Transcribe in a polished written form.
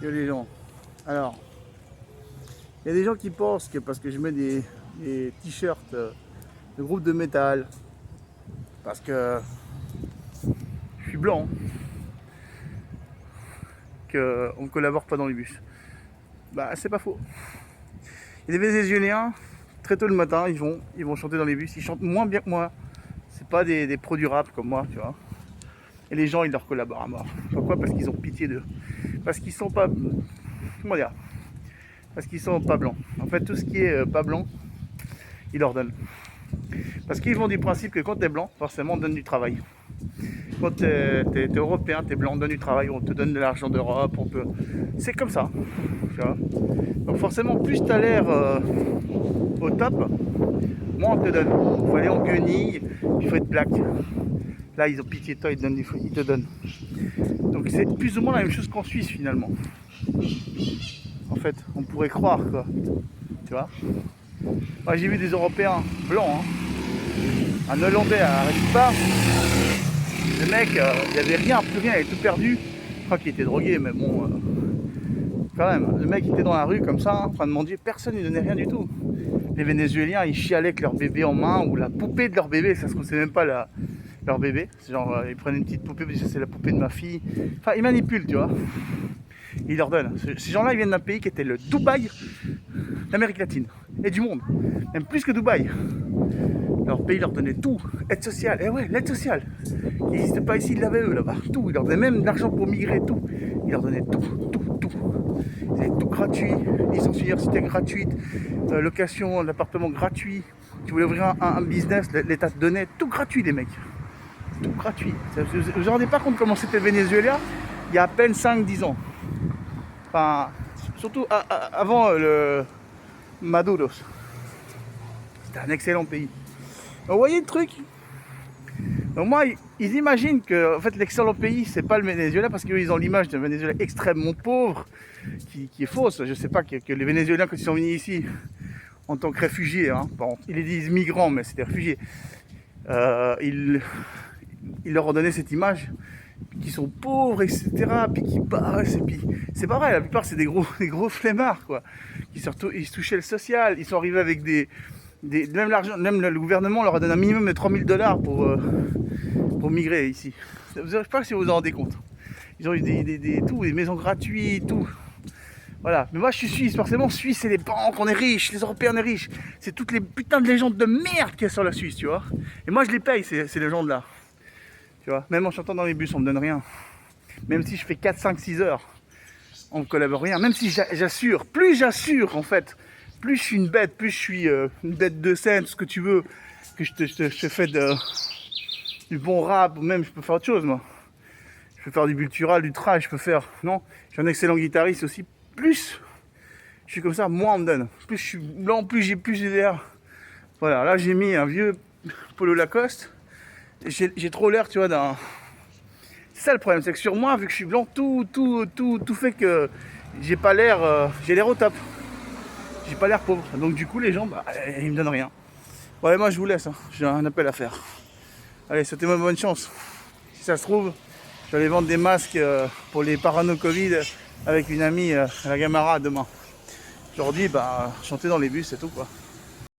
Yo les gens. Alors, il y a des gens qui pensent que parce que je mets des t-shirts de groupe de métal, parce que je suis blanc, qu'on ne collabore pas dans les bus. Bah c'est pas faux. Il y a des Vénézuéliens, très tôt le matin, ils vont chanter dans les bus, ils chantent moins bien que moi. C'est pas des pros du rap comme moi, tu vois. Et les gens, ils leur collaborent à mort. Pourquoi? Parce qu'ils ont pitié d'eux. Parce qu'ils sont pas... Comment dire? Parce qu'ils sont pas blancs. En fait, tout ce qui est pas blanc, ils leur donnent. Parce qu'ils vont du principe que quand t'es blanc, forcément on te donne du travail. Quand t'es européen, t'es blanc, on te donne du travail, on te donne de l'argent d'Europe, on peut... C'est comme ça. Tu vois. Donc forcément, plus t'as l'air au top, moins on te donne. Il faut aller en guenille, il faut être black. Là, ils ont pitié de toi, ils te donnent. Donc c'est plus ou moins la même chose qu'en Suisse finalement. En fait, on pourrait croire quoi. Tu vois. Moi j'ai vu des Européens blancs, hein. Un Hollandais à Respa. Le mec, il avait rien, plus rien, il avait tout perdu. Je crois qu'il était drogué, mais bon, quand même. Le mec était dans la rue comme ça, en train de mendier, personne ne lui donnait rien du tout. Les Vénézuéliens, ils chialaient avec leur bébé en main ou la poupée de leur bébé, ça se trouve c'est même pas leur bébé. C'est genre, ils prennent une petite poupée, ils disent c'est la poupée de ma fille. Enfin, ils manipulent, tu vois. Ils leur donnent. Ces gens-là, ils viennent d'un pays qui était le Dubaï d'Amérique latine et du monde, même plus que Dubaï. Leur pays leur donnait tout, aide sociale, et ouais, l'aide sociale, qui n'existe pas ici, ils l'avaient eux là-bas, tout, ils leur donnaient même de l'argent pour migrer, tout, ils leur donnaient tout. C'était tout gratuit, licence universitaire gratuite, location d'appartement gratuit, tu voulais ouvrir un business, l'État te donnait tout gratuit les mecs, tout gratuit. Vous vous rendez pas compte comment c'était le Venezuela il y a à peine 5-10 ans, enfin, surtout avant le Maduro, c'était un excellent pays. Vous voyez le truc? Donc moi, ils imaginent que en fait, l'excellent pays, c'est pas le Venezuela parce qu'ils ont l'image d'un Venezuela extrêmement pauvre, qui est fausse. Je sais pas que les Vénézuéliens, quand ils sont venus ici en tant que réfugiés, hein, bon, ils les disent migrants, mais c'est des réfugiés, ils leur ont donné cette image qui sont pauvres, etc., puis qui passent, et puis c'est pas vrai, la plupart c'est des gros flemmards, quoi, ils se touchaient le social, ils sont arrivés avec même l'argent, même le gouvernement leur a donné un minimum de 3000 $ pour migrer ici. Je ne sais pas si vous vous en rendez compte. Ils ont eu des maisons gratuites, tout. Voilà. Mais moi je suis suisse, forcément Suisse c'est les banques, on est riches, les Européens on est riches. C'est toutes les putains de légendes de merde qu'il y a sur la Suisse, tu vois. Et moi je les paye ces légendes-là. Tu vois. Même en chantant dans les bus on me donne rien. Même si je fais 4, 5, 6 heures, on ne collabore rien. Même si j'assure, plus j'assure en fait, plus je suis une bête, plus je suis une bête de scène, ce que tu veux, que je te fais du bon rap, ou même je peux faire autre chose moi. Je peux faire du cultural, du trash, je peux faire... Non, je suis un excellent guitariste aussi. Plus je suis comme ça, moins on me donne. Plus je suis blanc, plus j'ai l'air... Voilà, là j'ai mis un vieux polo Lacoste. J'ai trop l'air, tu vois, d'un... C'est ça le problème, c'est que sur moi, vu que je suis blanc, tout fait que j'ai pas l'air... j'ai l'air au top. J'ai pas l'air pauvre. Donc du coup, les gens, bah, ils me donnent rien. Ouais, moi je vous laisse, hein. J'ai un appel à faire. Allez, souhaitez-moi bonne chance. Si ça se trouve, je vais aller vendre des masques pour les parano Covid avec une amie à la Gamara demain. Aujourd'hui, bah, chanter dans les bus, c'est tout quoi.